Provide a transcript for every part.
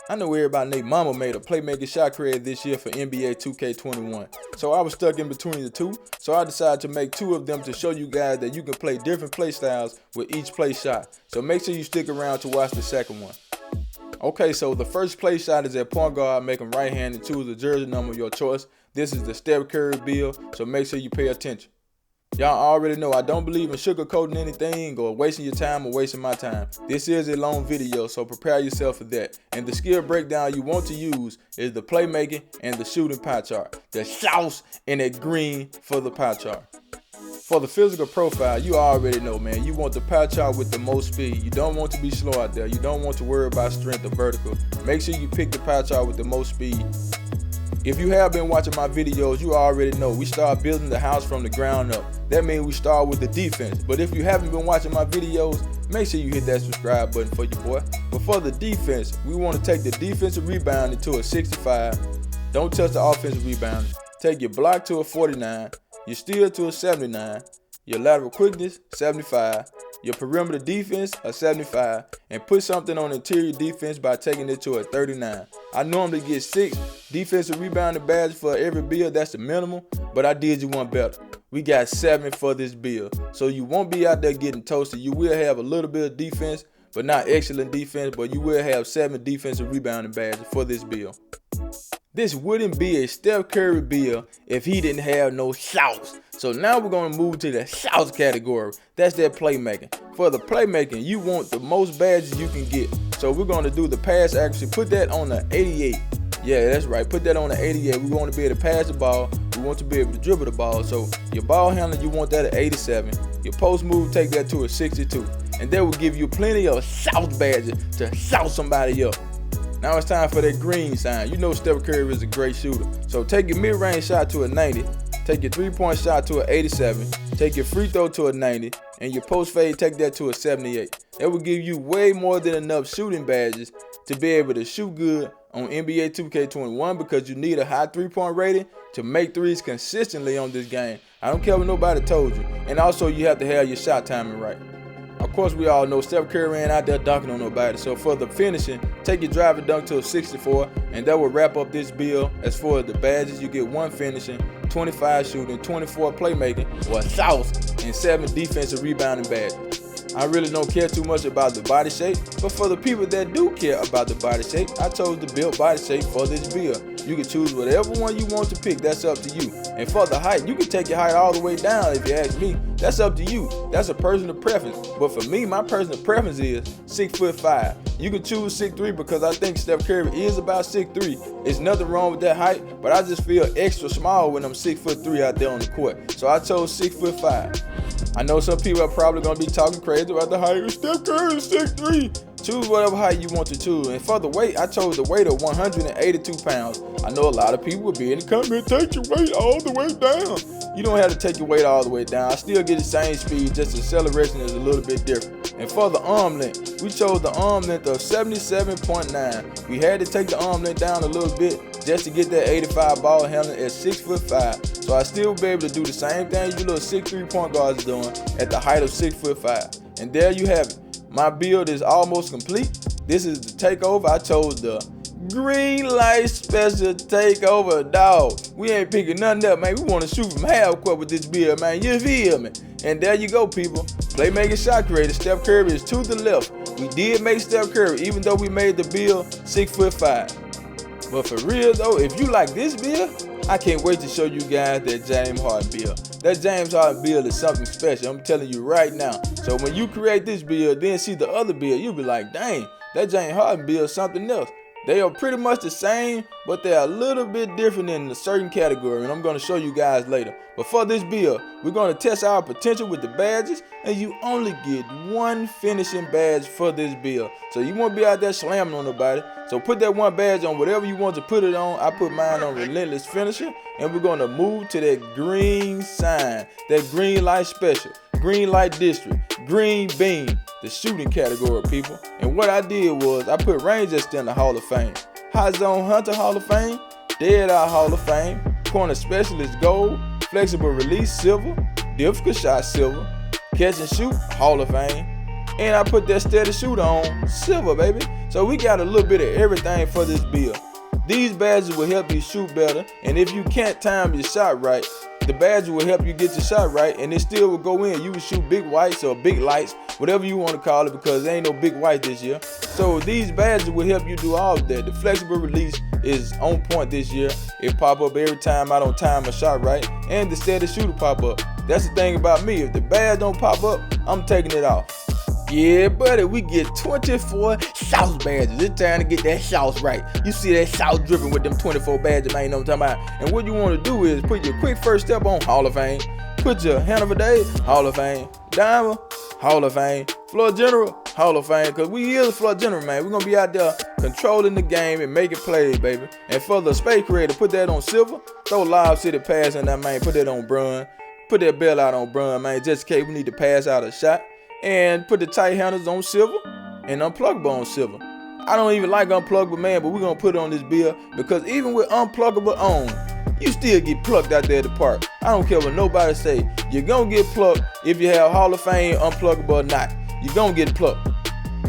I know everybody named Mama made a Playmaking shot creator this year for NBA 2K21. So I was stuck in between the two, so I decided to make two of them to show you guys that you can play different play styles with each play shot. So make sure you stick around to watch the second one. Okay, so the first play shot is at point guard, make him right-handed, choose the jersey number of your choice. This is the Steph Curry build, so make sure you pay attention. Y'all already know I don't believe in sugarcoating anything or wasting your time or wasting my time. This is a long video, so prepare yourself for that. And the skill breakdown you want to use is the playmaking and the shooting pie chart. The sauce and that green for the pie chart. For the physical profile, you already know, man, you want the pie chart with the most speed. You don't want to be slow out there. You don't want to worry about strength or vertical. Make sure you pick the pie chart with the most speed. If you have been watching my videos, you already know we start building the house from the ground up. That means we start with the defense. But if you haven't been watching my videos, make sure you hit that subscribe button for your boy. But for the defense, we want to take the defensive rebounding to a 65. Don't touch the offensive rebounding. Take your block to a 49, your steal to a 79, your lateral quickness 75, your perimeter defense a 75, and put something on interior defense by taking it to a 39. I normally get 6 defensive rebounding badges for every build, that's the minimum, but I did you one better. We got 7 for this build, so you won't be out there getting toasted. You will have a little bit of defense, but not excellent defense, but you will have 7 defensive rebounding badges for this build. This wouldn't be a Steph Curry build if he didn't have no shots. So now we're going to move to the shots category. That's that playmaking. For the playmaking, you want the most badges you can get. So we're going to do the pass accuracy. Put that on the 88. Yeah, that's right. Put that on the 88. We want to be able to pass the ball. We want to be able to dribble the ball. So your ball handling, you want that at 87. Your post move, take that to a 62. And that will give you plenty of shout badges to shout somebody up. Now it's time for that green sign. You know Steph Curry is a great shooter. So take your mid-range shot to a 90. Take your three-point shot to an 87. Take your free throw to a 90. And your post fade, take that to a 78. That will give you way more than enough shooting badges to be able to shoot good on NBA 2K21 because you need a high three-point rating to make threes consistently on this game. I don't care what nobody told you. And also you have to have your shot timing right. Of course, we all know Steph Curry ain't out there dunking on nobody. So for the finishing, take your drive and dunk to a 64, and that will wrap up this build. As far as the badges, you get 1 finishing, 25 shooting, 24 playmaking, or 1,000, and 7 defensive rebounding badges. I really don't care too much about the body shape, but for the people that do care about the body shape, I chose the build body shape for this build. You can choose whatever one you want to pick, that's up to you. And for the height, you can take your height all the way down if you ask me. That's up to you. That's a personal preference. But for me, my personal preference is 6'5". You can choose 6'3" because I think Steph Curry is about 6'3". There's nothing wrong with that height, but I just feel extra small when I'm 6'3" out there on the court. So I chose 6'5". I know some people are probably going to be talking crazy about the height. Steph Curry is 6'3". Choose whatever height you want to choose. And for the weight, I chose the weight of 182 pounds. I know a lot of people will be in the comment, take your weight all the way down. You don't have to take your weight all the way down. I still get the same speed, just the acceleration is a little bit different. And for the arm length, we chose the arm length of 77.9. We had to take the arm length down a little bit just to get that 85 ball handling at 6'5". So I still be able to do the same thing you little 6'3" point guards doing at the height of 6'5". And there you have it. My build is almost complete. This is the takeover. I chose the green light special takeover, dog. We ain't picking nothing up, man. We want to shoot from half court with this build, man. You feel me? And there you go, people. Playmaking shot creator. Steph Curry is to the left. We did make Steph Curry, even though we made the build 6'5". But for real though, if you like this build, I can't wait to show you guys that James Harden build. That James Harden build is something special, I'm telling you right now. So when you create this build, then see the other build, you'll be like, dang, that James Harden build is something else. They are pretty much the same, but they're a little bit different in a certain category, and I'm going to show you guys later. But for this build, we're going to test our potential with the badges, and you only get 1 finishing badge for this build. So you won't be out there slamming on nobody. So put that 1 badge on whatever you want to put it on. I put mine on Relentless Finisher, and we're going to move to that green sign, that green light special, green light district, green beam, the shooting category, people. And what I did was I put range extender Hall of Fame, hot zone hunter Hall of Fame, dead eye Hall of Fame, corner specialist gold, flexible release silver, difficult shot silver, catch and shoot Hall of Fame, And I put that steady shooter on silver, baby. So we got a little bit of everything for this build. These badges will help you shoot better, and if you can't time your shot right, the badge will help you get your shot right, and it still will go in. You will shoot big whites or big lights, whatever you want to call it, because there ain't no big white this year. So these badges will help you do all of that. The flexible release is on point this year. It pop up every time I don't time a shot right, and the steady shooter pop up. That's the thing about me. If the badge don't pop up, I'm taking it off. Yeah, buddy, we get 24 sauce badges. It's time to get that sauce right. You see that sauce dripping with them 24 badges, man, you know what I'm talking about? And what you want to do is put your quick first step on Hall of Fame. Put your hand of a day, Hall of Fame. Diamond, Hall of Fame. Floor General, Hall of Fame. Because we is the Floor General, man. We're going to be out there controlling the game and making plays, baby. And for the space creator, put that on silver. Throw Live City pass in that, man. Put that on bronze. Put that bell out on bronze, man, just in case we need to pass out a shot. And put the tight handles on silver and unpluggable on silver. I don't even like unpluggable, man, but we're going to put it on this build because even with unpluggable on, you still get plucked out there at the park. I don't care what nobody say. You're going to get plucked if you have Hall of Fame unpluggable or not. You're going to get plucked.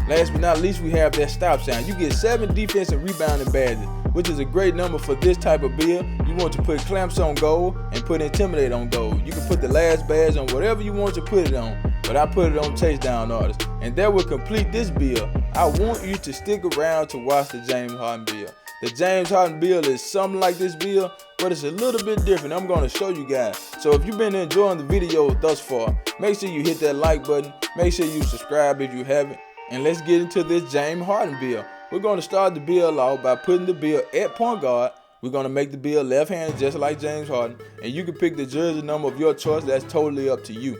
Last but not least, we have that stop sign. You get 7 defensive rebounding badges, which is a great number for this type of build. You want to put clamps on goal and put intimidate on goal. You can put the last badge on whatever you want to put it on, but I put it on touchdown artist. And that will complete this build. I want you to stick around to watch the James Harden build. The James Harden build is something like this build, but it's a little bit different. I'm going to show you guys. So if you've been enjoying the video thus far, make sure you hit that like button. Make sure you subscribe if you haven't. And let's get into this James Harden build. We're going to start the build off by putting the build at point guard. We're going to make the build left-handed just like James Harden. And you can pick the jersey number of your choice. That's totally up to you.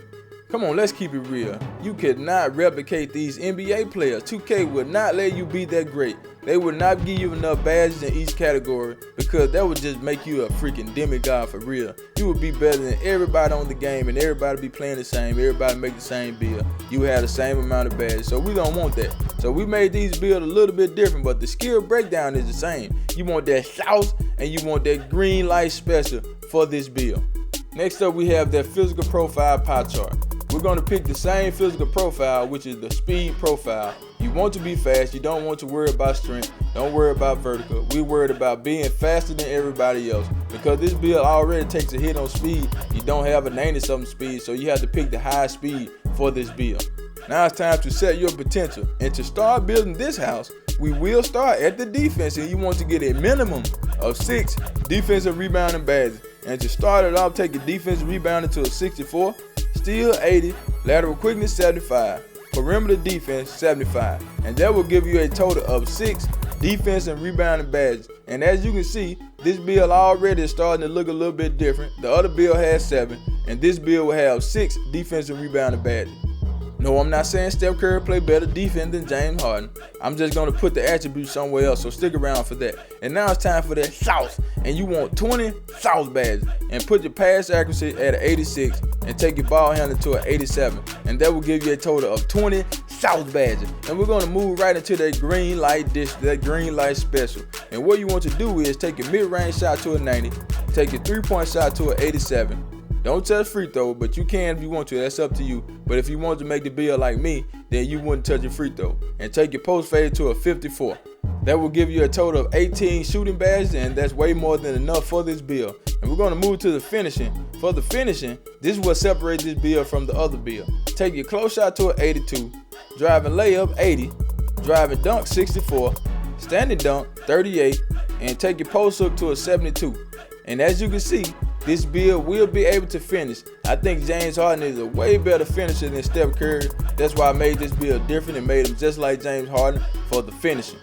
Come on, let's keep it real. You cannot replicate these NBA players. 2K would not let you be that great. They would not give you enough badges in each category because that would just make you a freaking demigod for real. You would be better than everybody on the game and everybody be playing the same. Everybody make the same build. You have the same amount of badges. So we don't want that. So we made these builds a little bit different, but the skill breakdown is the same. You want that sauce and you want that green light special for this build. Next up, we have that physical profile pie chart. We're going to pick the same physical profile, which is the speed profile. You want to be fast. You don't want to worry about strength. Don't worry about vertical. We're worried about being faster than everybody else. Because this build already takes a hit on speed, you don't have a 90-something speed, so you have to pick the highest speed for this build. Now it's time to set your potential. And to start building this house, we will start at the defense, and you want to get a minimum of 6 defensive rebounding badges. And to start it off, take your defensive rebounding to a 64, steal 80, lateral quickness 75, perimeter defense 75, and that will give you a total of 6 defensive rebounding badges. And as you can see, this build already is starting to look a little bit different. The other build has 7, and this build will have 6 defensive rebounding badges. No, I'm not saying Steph Curry play better defense than James Harden. I'm just going to put the attributes somewhere else, so stick around for that. And now it's time for that sauce. And you want 20 sauce badges. And put your pass accuracy at an 86 and take your ball handling to an 87. And that will give you a total of 20 sauce badges. And we're going to move right into that green light dish, that green light special. And what you want to do is take your mid-range shot to a 90, take your three-point shot to an 87. Don't touch free throw, but you can if you want to. That's up to you. But if you want to make the build like me, then you wouldn't touch your free throw. And take your post fade to a 54. That will give you a total of 18 shooting badges, and that's way more than enough for this build. And we're going to move to the finishing. For the finishing, this is what separates this build from the other build. Take your close shot to an 82, driving layup 80, driving dunk 64, standing dunk 38, and take your post hook to a 72. And as you can see, this build will be able to finish. I think James Harden is a way better finisher than Steph Curry. That's why I made this build different and made him just like James Harden for the finishing.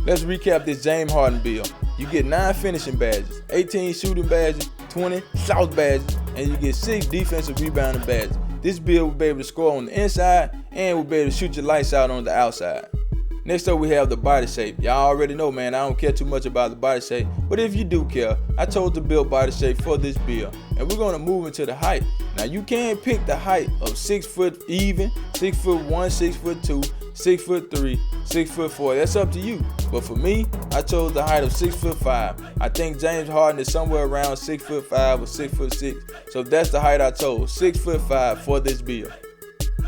Let's recap this James Harden build. You get 9 finishing badges, 18 shooting badges, 20 sauce badges, and you get 6 defensive rebounding badges. This build will be able to score on the inside and will be able to shoot your lights out on the outside. Next up, we have the body shape. Y'all already know, man, I don't care too much about the body shape, but if you do care, I chose to build body shape for this build. And we're going to move into the height. Now, you can pick the height of 6 foot even, 6'1", 6'2", 6'3", 6'4". That's up to you. But for me, I chose the height of 6'5". I think James Harden is somewhere around 6'5" or 6'6". So that's the height I chose, 6'5" for this build.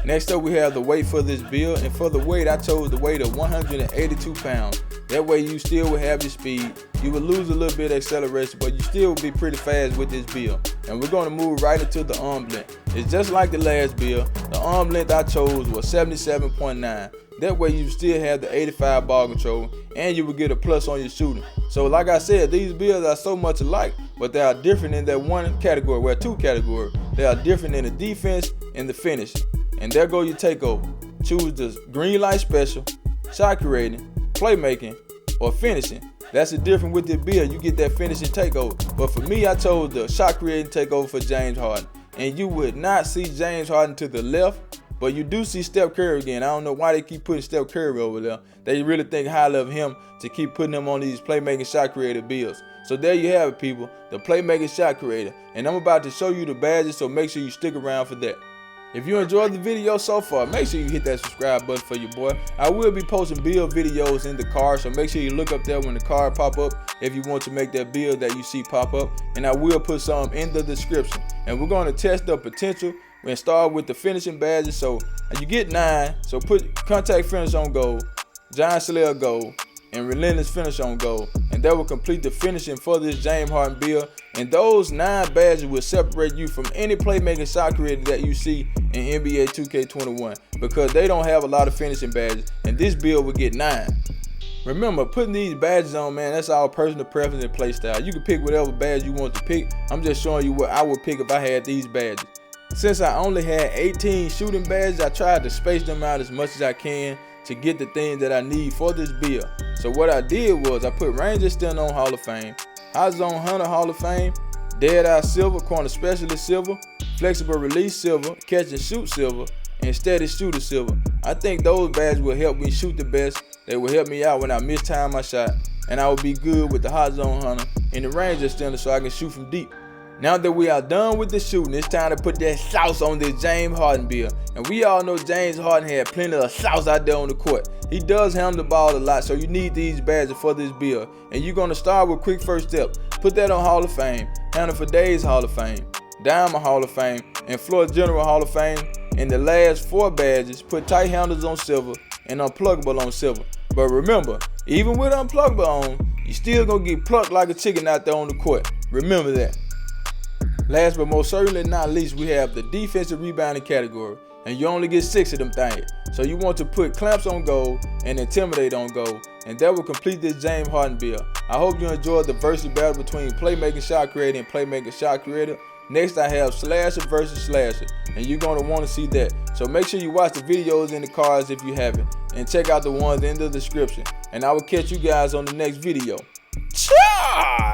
Next up, we have the weight for this build, and for the weight, I chose the weight of 182 pounds. That way you still will have your speed. You will lose a little bit of acceleration, but you still will be pretty fast with this build. And we're going to move right into the arm length. It's just like the last build. The arm length I chose was 77.9. That way you still have the 85 ball control, and you will get a plus on your shooting. So like I said, these builds are so much alike, but they are different in that one category, well, two categories. They are different in the defense and the finish. And there go your takeover. Choose the green light special, shot creating, playmaking, or finishing. That's the difference with the build. You get that finishing takeover. But for me, I chose the shot creating takeover for James Harden. And you would not see James Harden to the left, but you do see Steph Curry again. I don't know why they keep putting Steph Curry over there. They really think highly of him to keep putting him on these playmaking shot creator builds. So there you have it, people, the playmaking shot creator. And I'm about to show you the badges, so make sure you stick around for that. If you enjoyed the video so far, make sure you hit that subscribe button for your boy. I will be posting build videos in the card, so make sure you look up there when the card pop up if you want to make that build that you see pop up. And I will put some in the description. And we're going to test the potential and start with the finishing badges. So you get 9, so put contact finish on goal, giant slayer goal, and relentless finish on goal, and that will complete the finishing for this James Harden build. And those 9 badges will separate you from any playmaking shot creator that you see in NBA 2K21, because they don't have a lot of finishing badges, and this build will get 9. Remember, putting these badges on, man, that's all personal preference and play style. You can pick whatever badge you want to pick. I'm just showing you what I would pick if I had these badges. Since I only had 18 shooting badges, I tried to space them out as much as I can to get the things that I need for this build. So what I did was I put range extender on Hall of Fame, hot zone hunter Hall of Fame, dead eye silver, corner specialist silver, flexible release silver, catch and shoot silver, and steady shooter silver. I think those badges will help me shoot the best. They will help me out when I mistime my shot, and I will be good with the hot zone hunter and the range extender so I can shoot from deep. Now that we are done with the shooting, it's time to put that sauce on this James Harden build. And we all know James Harden had plenty of sauce out there on the court. He does handle the ball a lot, so you need these badges for this build. And you're going to start with quick first step. Put that on Hall of Fame, handle for days Hall of Fame, Diamond Hall of Fame, and Floor General Hall of Fame. And the last 4 badges, put tight handles on silver and unpluggable on silver. But remember, even with unpluggable on, you still going to get plucked like a chicken out there on the court. Remember that. Last but most certainly not least, we have the defensive rebounding category, and you only get 6 of them things. So you want to put clamps on goal and intimidate on goal, and that will complete this James Harden build. I hope you enjoyed the versus battle between playmaking shot creator and playmaking shot creator. Next I have slasher versus slasher, and you're going to want to see that. So make sure you watch the videos in the cards if you haven't, and check out the ones in the description. And I will catch you guys on the next video. Ciao!